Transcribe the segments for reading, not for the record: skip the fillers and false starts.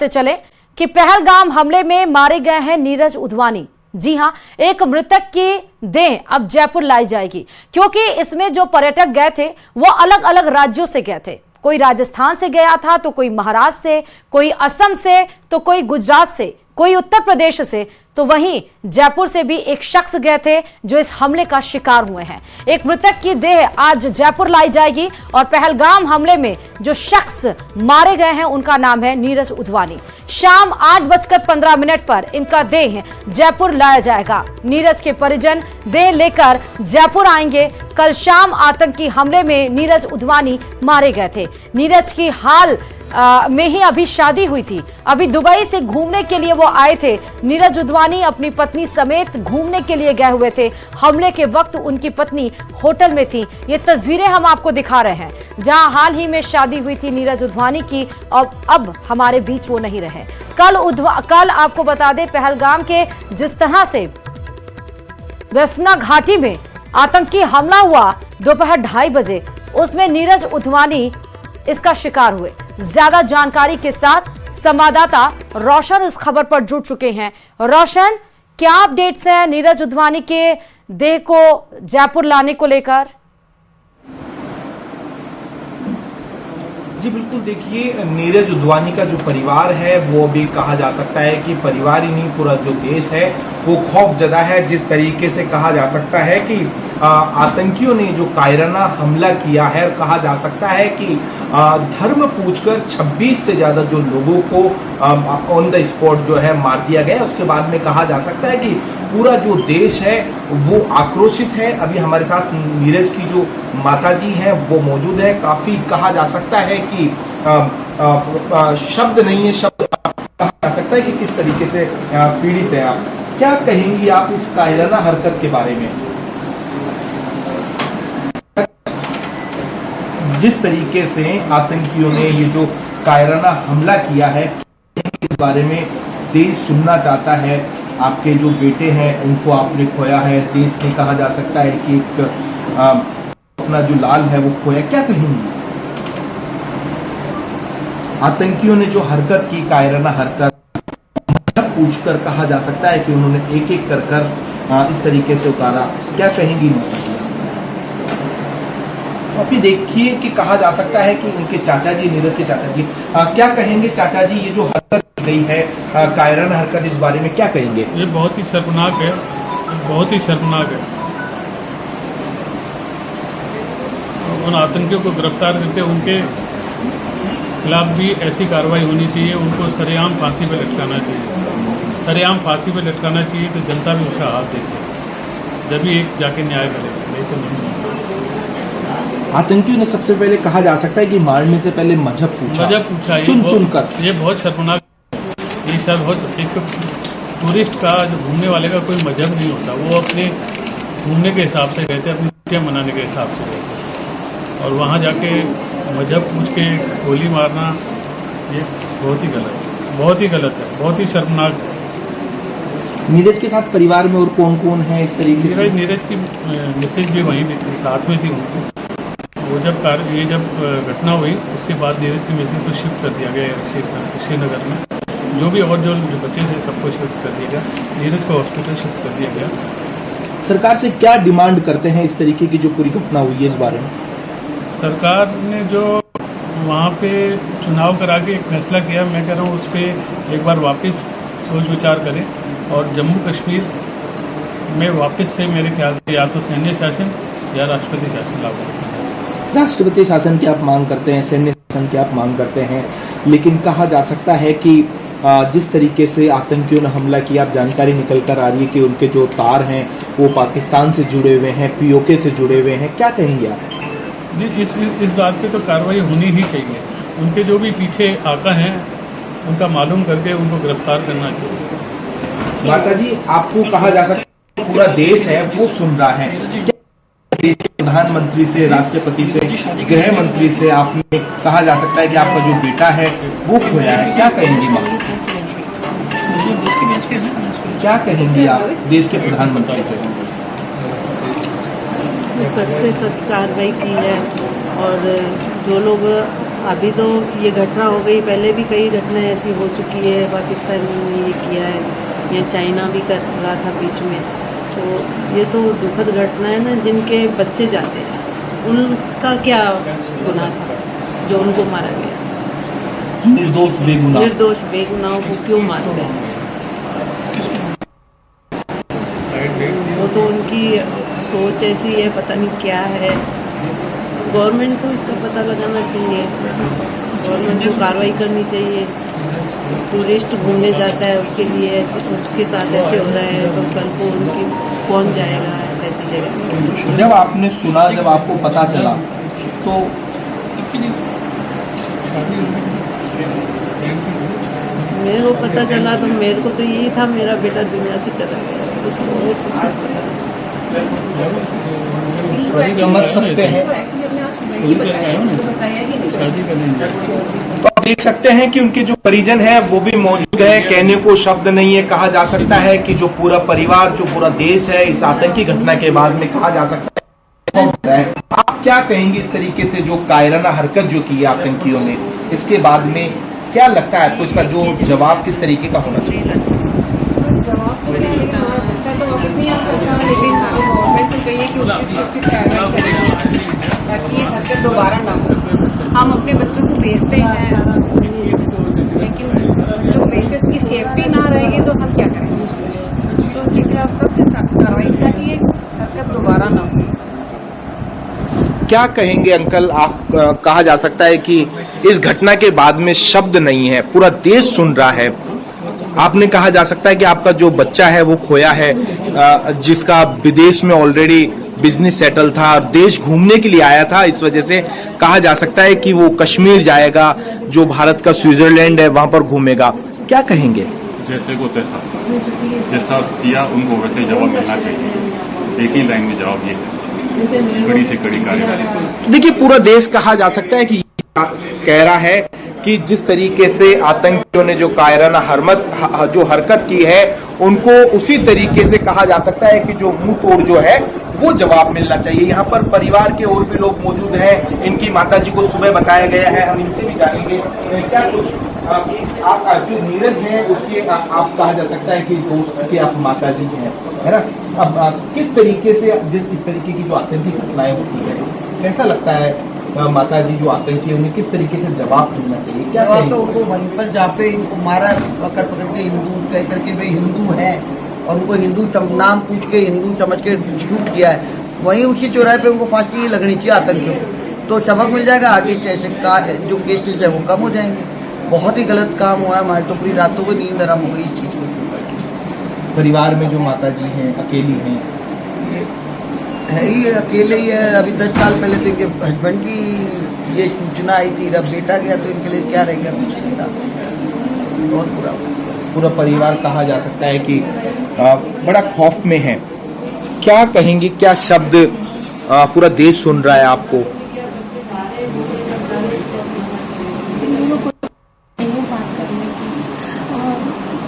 चले कि पहलगाम हमले में मारे गए हैं नीरज उधवानी। जी हां, एक मृतक की देह अब जयपुर लाई जाएगी क्योंकि इसमें जो पर्यटक गए थे वो अलग अलग राज्यों से गए थे। कोई राजस्थान से गया था, तो कोई महाराष्ट्र से, कोई असम से, तो कोई गुजरात से, कोई उत्तर प्रदेश से, तो वहीं जयपुर से भी एक शख्स गए थे जो इस हमले का शिकार हुए हैं। एक मृतक की देह आज जयपुर लाई जाएगी और पहलगाम हमले में जो शख्स मारे गए हैं उनका नाम है नीरज उधवानी। शाम 8:15 पर इनका देह जयपुर लाया जाएगा। नीरज के परिजन देह लेकर जयपुर आएंगे। कल शाम आतंकी हमले में नीरज उधवानी मारे गए थे। नीरज की हाल में ही अभी शादी हुई थी। अभी दुबई से घूमने के लिए वो आए थे। नीरज उधवानी अपनी पत्नी समेत घूमने के लिए गए हुए थे। हमले के वक्त उनकी पत्नी होटल में थी। ये तस्वीरें हम आपको दिखा रहे हैं जहां हाल ही में शादी हुई थी नीरज उधवानी की और अब हमारे बीच वो नहीं रहे। कल आपको बता दें, पहलगाम के जिस तरह से वेस्टर्न घाटी में आतंकी हमला हुआ दोपहर 2:30 बजे, उसमें नीरज उधवानी इसका शिकार हुए। ज्यादा जानकारी के साथ संवाददाता रोशन इस खबर पर जुड़ चुके हैं। रोशन, क्या अपडेट्स हैं नीरज उधवानी के देह को जयपुर लाने को लेकर? जी बिल्कुल, देखिए नीरज उधवानी का जो परिवार है वो भी कहा जा सकता है कि परिवार ही नहीं, पूरा जो देश है वो खौफजदा है। जिस तरीके से कहा जा सकता है कि आतंकियों ने जो कायराना हमला किया है, और कहा जा सकता है कि धर्म पूछकर 26 से ज्यादा जो लोगों को ऑन द स्पॉट जो है मार दिया गया। उसके बाद में कहा जा सकता है कि पूरा जो देश है वो आक्रोशित है। अभी हमारे साथ नीरज की जो माताजी हैं वो मौजूद है। काफी कहा जा सकता है कि शब्द नहीं है, शब्द कहा जा सकता है कि किस तरीके से पीड़ित है। आप क्या कहेंगी आप इस कायराना हरकत के बारे में? जिस तरीके से आतंकियों ने ये जो कायराना हमला किया है, इस बारे में देश सुनना चाहता है। आपके जो बेटे हैं उनको आपने खोया है, देश ने कहा जा सकता है कि एक अपना जो लाल है वो खोया। क्या कहेंगी? आतंकियों ने जो हरकत की, कायराना हरकत, पूछकर कहा जा सकता है कि उन्होंने एक एक कर इस तरीके से उतारा। क्या कहेंगी? अभी देखिए कि कहा जा सकता है कि इनके चाचा जी, नीरज के चाचा जी, क्या कहेंगे चाचा जी? ये जो हरकत की गई है, कायराना हरकत, इस बारे में क्या कहेंगे? ये बहुत ही शर्मनाक है, बहुत ही शर्मनाक है। उन आतंकियों को गिरफ्तार करके उनके खिलाफ भी ऐसी कार्रवाई होनी चाहिए। उनको सरेआम फांसी पर लटकाना चाहिए, सरेआम फांसी पर लटकाना चाहिए। तो जनता भी उसका हाथ देती है, जब भी एक जाके न्याय करेगा, नहीं तो नहीं। आतंकियों ने सबसे पहले कहा जा सकता है कि मारने से पहले मजहब पूछा, चुन कर। ये बहुत शर्मनाक, ये सब बहुत, एक टूरिस्ट का, जो घूमने वाले का कोई मजहब नहीं होता। वो अपने घूमने के हिसाब से गए थे, अपनी छुट्टियां मनाने के हिसाब से गए थे, और वहाँ जाके मजहब पूछ के गोली मारना, ये बहुत ही गलत है, बहुत ही गलत है, बहुत ही शर्मनाक है। नीरज के साथ परिवार में और कौन कौन है इस तरीके से? नीरज की मिसेज भी वहीं थी, साथ में थी उनकी। वो जब ये जब घटना हुई उसके बाद नीरज की मिसेज को शिफ्ट कर दिया गया श्रीनगर में। जो भी और जो बच्चे थे सबको शिफ्ट कर दिया गया, नीरज को हॉस्पिटल शिफ्ट कर दिया गया। सरकार से क्या डिमांड करते हैं इस तरीके की जो पूरी घटना हुई है, इस बारे में? सरकार ने जो वहाँ पे चुनाव करा के एक फैसला किया, मैं कह रहा हूँ उस पर एक बार वापस सोच विचार करें और जम्मू कश्मीर में वापस से मेरे ख्याल से या तो सैन्य शासन या राष्ट्रपति शासन लागू करना चाहिए। राष्ट्रपति शासन की आप मांग करते हैं, सैन्य शासन की आप मांग करते हैं, लेकिन कहा जा सकता है कि जिस तरीके से आतंकियों ने हमला किया, अब जानकारी निकल कर आ रही है कि उनके जो तार हैं वो पाकिस्तान से जुड़े हुए हैं, पीओके से जुड़े हुए हैं। क्या कहेंगे आप? इस बात पे तो कार्रवाई होनी ही चाहिए। उनके जो भी पीछे आका हैं उनका मालूम करके उनको गिरफ्तार करना चाहिए। माता जी, आपको कहा जा सकता है पूरा देश है वो सुन रहा है, देश के प्रधानमंत्री से, राष्ट्रपति से, गृह मंत्री से आपने कहा जा सकता है कि आपका जो बेटा है वो खोया है। क्या कहेंगी माँ? क्या कहेंगी आप देश के प्रधानमंत्री से? सख्त से सख्त कार्रवाई की है और जो लोग अभी तो ये घटना हो गई, पहले भी कई घटनाएं ऐसी हो चुकी है। पाकिस्तान ने ये किया है, या चाइना भी कर रहा था बीच में। तो ये तो दुखद घटना है ना, जिनके बच्चे जाते हैं उनका क्या गुनाह था जो उनको मारा गया। निर्दोष बेगुनाहों को क्यों मार गए? वो तो उनकी सोच ऐसी है, पता नहीं क्या है। गवर्नमेंट को इसका पता लगाना चाहिए, गवर्नमेंट को कार्रवाई करनी चाहिए। टूरिस्ट घूमने जाता है, उसके लिए ऐसे, उसके साथ ऐसे हो रहा है, तो कल को उनकी कौन जाएगा ऐसी जगह। जब आपने सुना, जब आपको पता चला, तो मेरे को पता चला तो मेरे को तो यही था, मेरा बेटा दुनिया से चला गया, बस और कुछ पता नहीं। समझ सकते हैं, तो आप देख सकते हैं कि उनके जो परिजन हैं वो भी मौजूद है। कहने को शब्द नहीं है, कहा जा सकता है कि जो पूरा परिवार, जो पूरा देश है, इस आतंकी घटना के बाद में कहा जा सकता है। आप क्या कहेंगे इस तरीके से जो कायराना हरकत जो की है आतंकियों ने, इसके बाद में क्या लगता है आपको, इसका जो जवाब किस तरीके का होना चाहिए? जवाब तो क्या है, बच्चा तो वापस नहीं आ सकता, लेकिन गवर्नमेंट को चाहिए कि उचित सुरक्षित कार्रवाई करें ताकि ये हरकत दोबारा ना हो। हम अपने बच्चों को भेजते हैं, लेकिन जो मैसेज की सेफ्टी ना रहेगी तो हम क्या करेंगे? तो उनके खिलाफ सख्त से सख्त कार्रवाई ताकि ये हरकत दोबारा ना हो। क्या कहेंगे अंकल आप? कहा जा सकता है कि इस घटना के बाद में शब्द नहीं है, पूरा देश सुन रहा है। आपने कहा जा सकता है कि आपका जो बच्चा है वो खोया है, जिसका विदेश में ऑलरेडी बिजनेस सेटल था, देश घूमने के लिए आया था। इस वजह से कहा जा सकता है कि वो कश्मीर जाएगा, जो भारत का स्विट्जरलैंड है, वहां पर घूमेगा। क्या कहेंगे? जैसे को तैसा, जैसा किया उनको वैसे जवाब मिलना चाहिए। एक ही लाइन में जवाब ये है, कड़ी से कड़ी कार्रवाई। देखिए, पूरा देश कहा जा सकता है कि कह रहा है कि जिस तरीके से आतंकियों ने जो कायराना जो हरकत की है, उनको उसी तरीके से कहा जा सकता है कि जो मुंह तोड़ जो है वो जवाब मिलना चाहिए। यहाँ पर परिवार के और भी लोग मौजूद हैं, इनकी माताजी को सुबह बताया गया है, हम इनसे भी जानेंगे क्या कुछ। आप जो नीरज है उसकी आप कहा जा सकता है कि दोस्त की आप माताजी हैं, है ना? अब किस तरीके से इस तरीके की जो आतंकी घटनाएं होती है, कैसा लगता है माताजी जो आतंकी उन्हें किस तरीके से जवाब मिलना चाहिए? क्या तो उनको वहीं पर जहाँ पे इनको मारा पकड़ के हिंदू कह करके वे हिंदू हैं और उनको हिंदू नाम पूछ के हिंदू समझ के शूट किया है, वहीं उसी चौराहे पे उनको फांसी लगनी चाहिए आतंकियों को। तो सबक मिल जाएगा, आगे से ऐसे जो केसेस है वो कम हो जाएंगे। बहुत ही गलत काम हुआ है, हमारे तो पूरी रातों को नींद आराम हो गई इस चीज को। परिवार में जो माताजी हैं अकेली हैं, है ही अकेले ही है। अभी 10 साल पहले तो इनके हस्बैंड की ये सूचना आई थी, अब बेटा गया तो इनके लिए क्या रहेगा, कुछ नहीं रहा। बहुत पूरा परिवार कहा जा सकता है कि बड़ा खौफ में है। क्या कहेंगे, क्या शब्द? पूरा देश सुन रहा है आपको।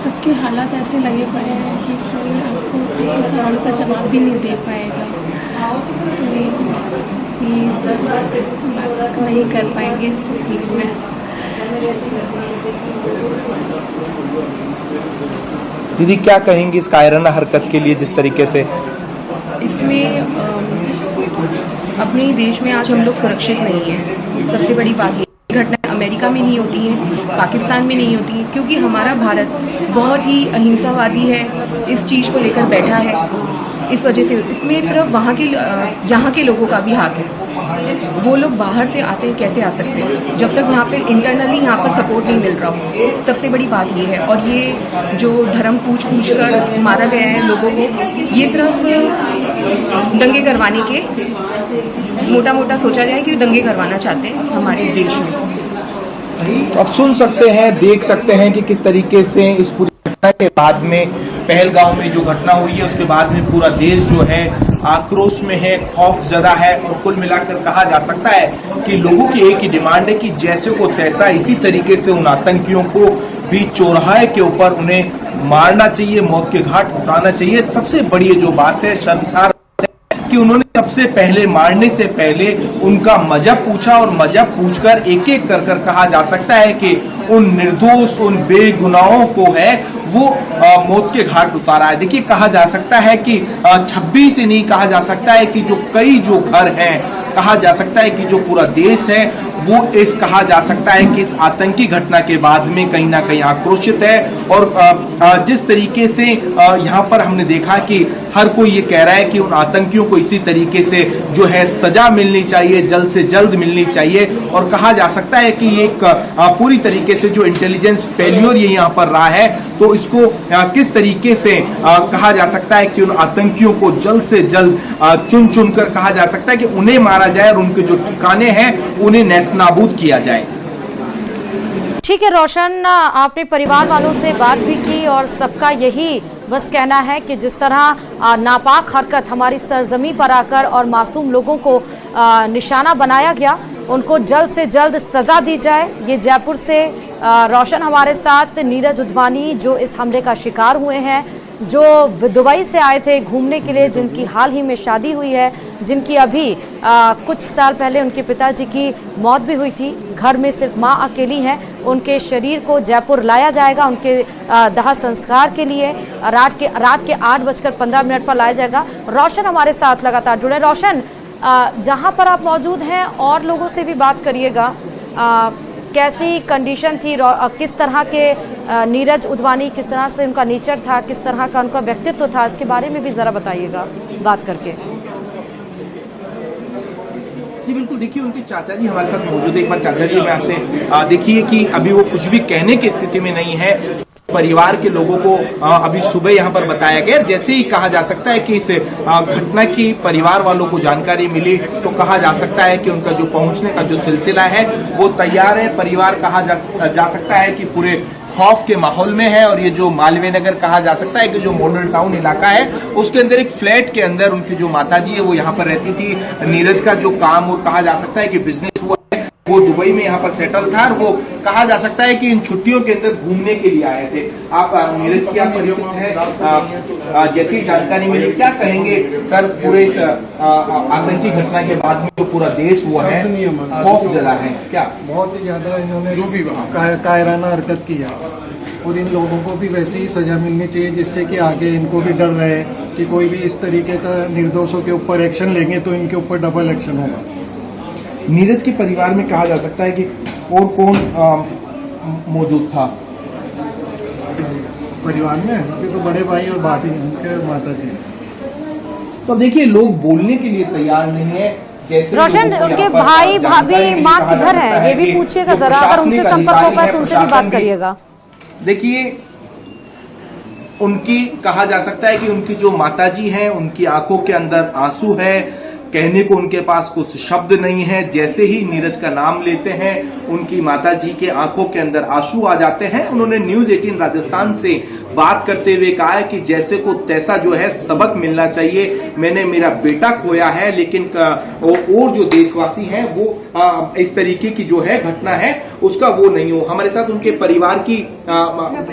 सबके हालात ऐसे लगे पड़े हैं कि कोई आपको सवाल का जवाब भी नहीं दे पाएगा, बात नहीं कर पाएंगे इस सिलसिले में। दीदी, क्या कहेंगी इस कायराना हरकत के लिए, जिस तरीके से इसमें अपने देश में आज हम लोग सुरक्षित नहीं है। सबसे बड़ी बात ये घटना अमेरिका में नहीं होती है, पाकिस्तान में नहीं होती है, क्योंकि हमारा भारत बहुत ही अहिंसावादी है, इस चीज को लेकर बैठा है। इस वजह से इसमें सिर्फ यहाँ के लोगों का भी हाथ है। वो लोग बाहर से आते हैं, कैसे आ सकते हैं जब तक वहाँ पे इंटरनली यहाँ पर सपोर्ट नहीं मिल रहा हो। सबसे बड़ी बात ये है। और ये जो धर्म पूछ कर मारा गया है लोगों को, ये सिर्फ दंगे करवाने के, मोटा मोटा सोचा जाए कि दंगे करवाना चाहते हैं हमारे देश में। तो आप सुन सकते हैं, देख सकते हैं कि किस तरीके से इस पूरी घटना के बाद में, पहलगांव में जो घटना हुई है उसके बाद में पूरा देश जो है आक्रोश में है, खौफ ज़दा है। और कुल मिलाकर कहा जा सकता है कि लोगों की एक ही डिमांड है कि जैसे को तैसा इसी तरीके से उन आतंकियों को बीच चौराहे के ऊपर उन्हें मारना चाहिए, मौत के घाट उतारना चाहिए। सबसे बड़ी जो बात है, शर्मसार कि उन्होंने सबसे पहले मारने से पहले उनका मजहब पूछा और मजहब पूछकर एक एक कर कहा जा सकता है कि उन निर्दोष, उन बेगुनाहों को है वो मौत के घाट उतारा है। देखिए, कहा जा सकता है कि 26 से नहीं, कहा जा सकता है कि जो कई जो घर हैं, कहा जा सकता है कि जो पूरा देश है वो इस कहा जा सकता है कि इस आतंकी घटना के बाद में कहीं ना कहीं आक्रोशित है। और जिस तरीके से यहाँ पर हमने देखा कि हर कोई ये कह रहा है कि उन आतंकियों को इसी तरीके से जो है सजा मिलनी चाहिए, जल्द से जल्द मिलनी चाहिए। और कहा जा सकता है कि एक पूरी तरीके से जो इंटेलिजेंस फेल्योर ये यहाँ पर रहा है, तो इसको किस तरीके से कहा जा सकता है कि उन आतंकियों को जल्द से जल्द चुन चुनकर कहा जा सकता है कि उन्हें मारा जाए और उनके जो ठिकाने हैं उन्हें नेस्तनाबूद किया जाए। ठीक है रोशन, आपने परिवार वालों से बात भी की और सबका यही बस कहना है कि जिस तरह नापाक हरकत हमारी सरजमी पर आकर और मासूम लोगों को निशाना बनाया गया, उनको जल्द से जल्द सजा दी जाए। ये जयपुर से रोशन हमारे साथ, नीरज उधवानी जो इस हमले का शिकार हुए हैं, जो दुबई से आए थे घूमने के लिए, जिनकी हाल ही में शादी हुई है, जिनकी अभी कुछ साल पहले उनके पिताजी की मौत भी हुई थी, घर में सिर्फ मां अकेली हैं। उनके शरीर को जयपुर लाया जाएगा उनके दाह संस्कार के लिए, रात के 8:15 पर लाया जाएगा। रोशन हमारे साथ लगातार जुड़े। रोशन, जहां पर आप मौजूद हैं और लोगों से भी बात करिएगा, कैसी कंडीशन थी, किस तरह के नीरज उधवानी, किस तरह से उनका नेचर था, किस तरह का उनका व्यक्तित्व था, इसके बारे में भी जरा बताइएगा बात करके। जी बिल्कुल, देखिए उनके चाचा जी हमारे साथ मौजूद है। एक बार चाचा जी मैं आपसे देखिए कि अभी वो कुछ भी कहने की स्थिति में नहीं है। परिवार के लोगों को अभी सुबह यहाँ पर बताया गया, जैसे ही कहा जा सकता है कि इस घटना की परिवार वालों को जानकारी मिली तो कहा जा सकता है कि उनका जो पहुंचने का जो सिलसिला है वो तैयार है। परिवार कहा जा सकता है कि पूरे खौफ के माहौल में है। और ये जो मालवीय नगर कहा जा सकता है कि जो मॉडल टाउन इलाका है, उसके अंदर एक फ्लैट के अंदर उनकी जो माताजी है वो यहाँ पर रहती थी। नीरज का जो काम और कहा जा सकता है कि बिजनेस वो दुबई में यहाँ पर सेटल था और वो कहा जा सकता है कि इन छुट्टियों के अंदर घूमने के लिए आए थे। आप नीरज की आप परिचित हैं, जैसी ही जानकारी मिली क्या कहेंगे सर पूरे इस आतंकी घटना के बाद में जो पूरा देश वो है खौफ जला है, क्या बहुत ही ज्यादा इन्होंने जो भी कायराना हरकत की है और इन लोगों को भी वैसी ही सजा मिलनी चाहिए जिससे कि आगे इनको भी डर रहे कि कोई भी इस तरीके का निर्दोषों के ऊपर एक्शन लेंगे तो इनके ऊपर डबल एक्शन होगा। नीरज के परिवार में कहा जा सकता है कि और कौन मौजूद था परिवार में? अभी तो बड़े भाई और भाभी उनके माता जी। तो देखिए लोग बोलने के लिए तैयार नहीं है। जैसे रोशन, उनके भाई भाभी माँ किधर है ये भी पूछिएगा जरा, अगर उनसे संपर्क हो पाए तो उनसे भी बात करिएगा। देखिए उनकी कहा जा सकता है कि उनकी जो माताजी हैं उनकी आंखों के अंदर आंसू है, कहने को उनके पास कुछ शब्द नहीं है। जैसे ही नीरज का नाम लेते हैं उनकी माताजी के आंखों के अंदर आंसू आ जाते हैं। उन्होंने न्यूज 18 राजस्थान से बात करते हुए कहा है कि जैसे को तैसा जो है सबक मिलना चाहिए। मैंने मेरा बेटा खोया है लेकिन और जो देशवासी हैं वो इस तरीके की जो है घटना है उसका वो नहीं हो। हमारे साथ उनके परिवार की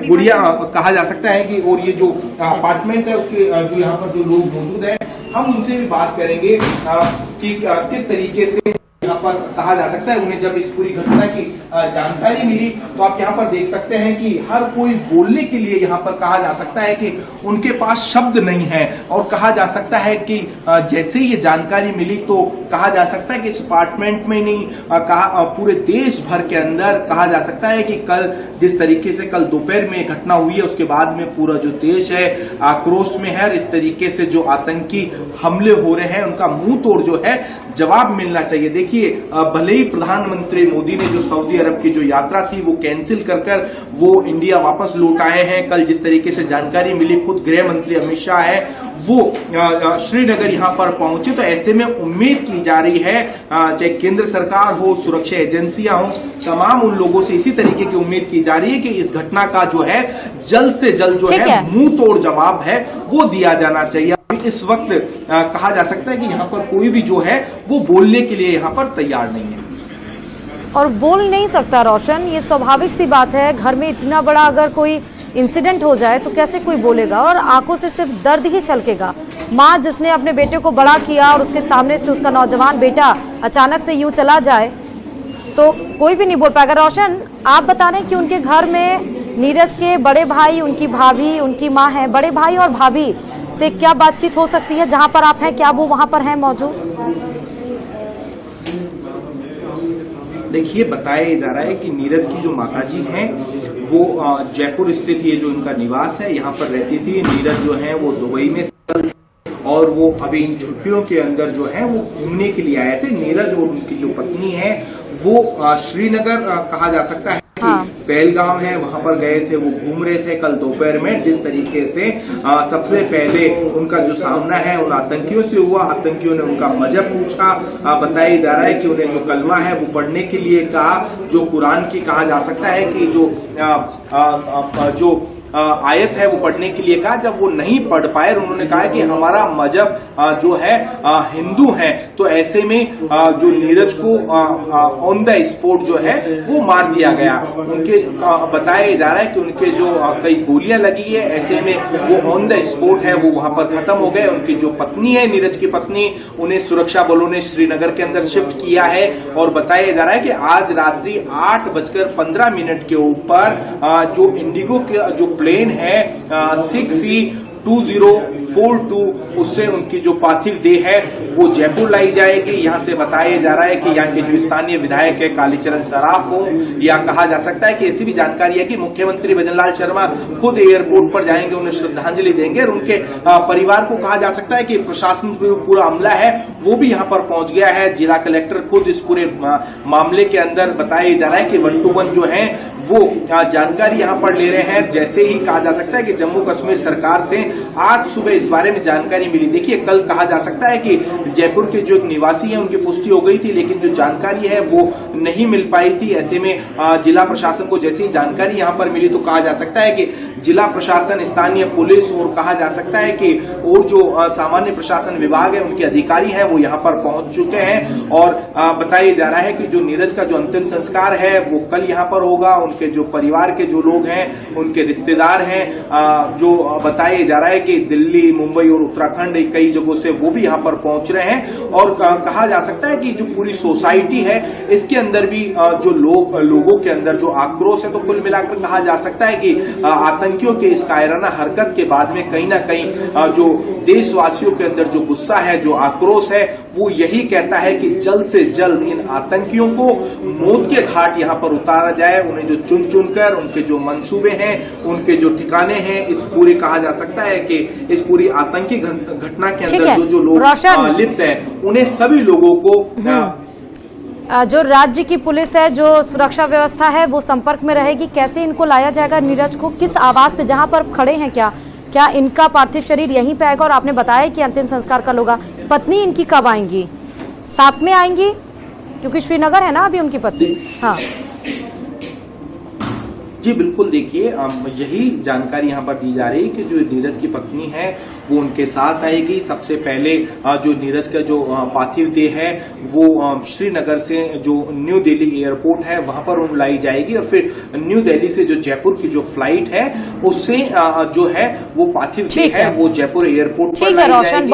गुड़िया कहा जा सकता है कि और ये जो अपार्टमेंट है उसके जो यहाँ पर जो लोग मौजूद हैं हम उनसे भी बात करेंगे कि किस तरीके से यहाँ पर कहा जा सकता है। उन्हें जब इस पूरी घटना की जानकारी मिली तो आप यहाँ पर देख सकते हैं कि हर कोई बोलने के लिए यहाँ पर कहा जा सकता है कि उनके पास शब्द नहीं है। और कहा जा सकता है कि जैसे ही ये जानकारी मिली तो कहा जा सकता है कि इस अपार्टमेंट में नहीं कहा पूरे देश भर के अंदर कहा जा सकता है कि कल जिस तरीके से कल दोपहर में घटना हुई है उसके बाद में पूरा जो देश है आक्रोश में है। और इस तरीके से जो आतंकी हमले हो रहे हैं उनका मुंह तोड़ जो है जवाब मिलना चाहिए। देखिए भले ही प्रधानमंत्री मोदी ने जो सऊदी अरब की जो यात्रा थी वो कैंसिल कर वो इंडिया वापस लौट आए हैं। कल जिस तरीके से जानकारी मिली खुद गृह मंत्री अमित शाह है वो श्रीनगर यहाँ पर पहुंचे। तो ऐसे में उम्मीद की जा रही है चाहे केंद्र सरकार हो, सुरक्षा एजेंसियां हो, तमाम उन लोगों से इसी तरीके की उम्मीद की जा रही है कि इस घटना का जो है जल्द से जल्द जो है मुंह तोड़ जवाब है वो दिया जाना चाहिए। इस वक्त कहा जा सकता है कि यहाँ पर कोई भी जो है वो बोलने के लिए यहाँ पर तैयार नहीं है और बोल नहीं सकता रोशन, ये स्वाभाविक सी बात है। घर में इतना बड़ा अगर कोई इंसिडेंट हो जाए तो कैसे कोई बोलेगा और आंखों से सिर्फ दर्द ही छलकेगा। माँ जिसने अपने बेटे को बड़ा किया और उसके सामने से उसका नौजवान बेटा अचानक से यूं चला जाए तो कोई भी नहीं बोल पाएगा। रोशन, आप बता रहे हैं कि उनके घर में नीरज के बड़े भाई, उनकी भाभी, उनकी माँ है, बड़े भाई और भाभी से क्या बातचीत हो सकती है? जहां पर आप हैं, क्या वो वहां पर हैं मौजूद? देखिए, बताया जा रहा है कि नीरज की जो माताजी हैं वो जयपुर स्थित ये जो इनका निवास है यहाँ पर रहती थी। नीरज जो है वो दुबई में और वो अभी इन छुट्टियों के अंदर जो है वो घूमने के लिए आए थे। नीरज और उनकी जो पत्नी है वो श्रीनगर कहा जा सकता है हाँ। पहलगाम है, वहां पर गए थे, वो घूम रहे थे कल दोपहर में। जिस तरीके से सबसे पहले उनका जो सामना है उन आतंकियों से हुआ, आतंकियों ने उनका मजहब पूछा। बताया जा रहा है कि उन्हें जो कलमा है वो पढ़ने के लिए कहा, जो कुरान की कहा जा सकता है कि जो आयत है वो पढ़ने के लिए कहा। जब वो नहीं पढ़ पाए, उन्होंने कहा कि हमारा मजहब जो है हिंदू है, तो ऐसे में जो नीरज को ऑन द स्पॉट जो है वो मार दिया गया। उनके बताया जा रहा है कि उनके जो कई गोलियां लगी है, ऐसे में वो ऑन द स्पॉट है वो वहां पर खत्म हो गए। उनकी जो पत्नी है, नीरज की पत्नी, उन्हें सुरक्षा बलों ने श्रीनगर के अंदर शिफ्ट किया है। और बताया जा रहा है कि आज रात्रि 8:15 के ऊपर जो इंडिगो के जो प्लेन है 6C2042, उससे उनकी जो पार्थिव देह है वो जयपुर लाई जाएगी। यहाँ से बताया जा रहा है कि यहाँ के जो स्थानीय विधायक है कालीचरण सराफ हो, या कहा जा सकता है कि ऐसी भी जानकारी है कि मुख्यमंत्री भजनलाल शर्मा खुद एयरपोर्ट पर जाएंगे, उन्हें श्रद्धांजलि देंगे। और उनके परिवार को कहा जा सकता है कि प्रशासन जो पूरा अमला है वो भी यहाँ पर पहुंच गया है। जिला कलेक्टर खुद इस पूरे मामले के अंदर बताया जा रहा है कि 1 to 1 जो है वो जानकारी यहाँ पर ले रहे हैं। जैसे ही कहा जा सकता है कि जम्मू कश्मीर सरकार से आज सुबह इस बारे में जानकारी मिली। देखिए, कल कहा जा सकता है कि जयपुर के जो निवासी हैं उनकी पुष्टि हो गई थी, लेकिन जो जानकारी है वो नहीं मिल पाई थी। ऐसे में जिला प्रशासन को जैसे ही जानकारी यहाँ पर मिली तो कहा जा सकता है कि जिला प्रशासन, स्थानीय पुलिस और कहा जा सकता है कि और जो सामान्य प्रशासन विभाग है उनके अधिकारी हैं वो यहाँ पर पहुंच चुके हैं। और बताया जा रहा है कि जो नीरज का जो अंतिम संस्कार है वो कल यहाँ पर होगा। उनके जो परिवार के जो लोग हैं, उनके रिश्तेदार हैं, जो बताया जा रहा है कि दिल्ली, मुंबई और उत्तराखंड कई जगहों से वो भी यहाँ पर पहुंच रहे हैं। और कहा जा सकता है कि जो पूरी सोसाइटी है इसके अंदर भी जो लोगों के अंदर जो आक्रोश है, तो कुल मिलाकर कहा जा सकता है कि आतंकियों के इस कायराना हरकत के बाद में कहीं ना कहीं जो देशवासियों के अंदर जो गुस्सा है, जो आक्रोश है, वो यही कहता है कि जल्द से जल्द इन आतंकियों को मौत के घाट यहाँ पर उतारा जाए। उन्हें जो चुन चुनकर उनके जो मंसूबे हैं, उनके जो ठिकाने हैं, इस पूरी कहा जा सकता है कि इस पूरी आतंकी घटना के अंदर जो लोग लिप्त हैं, उन्हें सभी लोगों को जो राज्य की पुलिस है, जो सुरक्षा व्यवस्था है, वो संपर्क में रहेगी। कैसे इनको लाया जाएगा नीरज को, किस आवास पे जहां पर खड़े हैं, क्या इनका पार्थिव शरीर यहीं पे आएगा? और आपने बताया कि अंतिम संस्कार कल होगा। पत्नी इनकी कब आएंगी? साथ में आएंगी, क्योंकि श्रीनगर है ना अभी उनकी पत्नी। हाँ जी बिल्कुल, देखिए यही जानकारी यहाँ पर दी जा रही है कि जो नीरज की पत्नी है वो उनके साथ आएगी। सबसे पहले जो नीरज का जो पार्थिव देह है वो श्रीनगर से जो न्यू दिल्ली एयरपोर्ट है वहां पर लाई जाएगी, और फिर न्यू दिल्ली से जो जयपुर की जो फ्लाइट है उससे जो है वो पार्थिव देह है वो जयपुर एयरपोर्ट पर लाई जाएगी।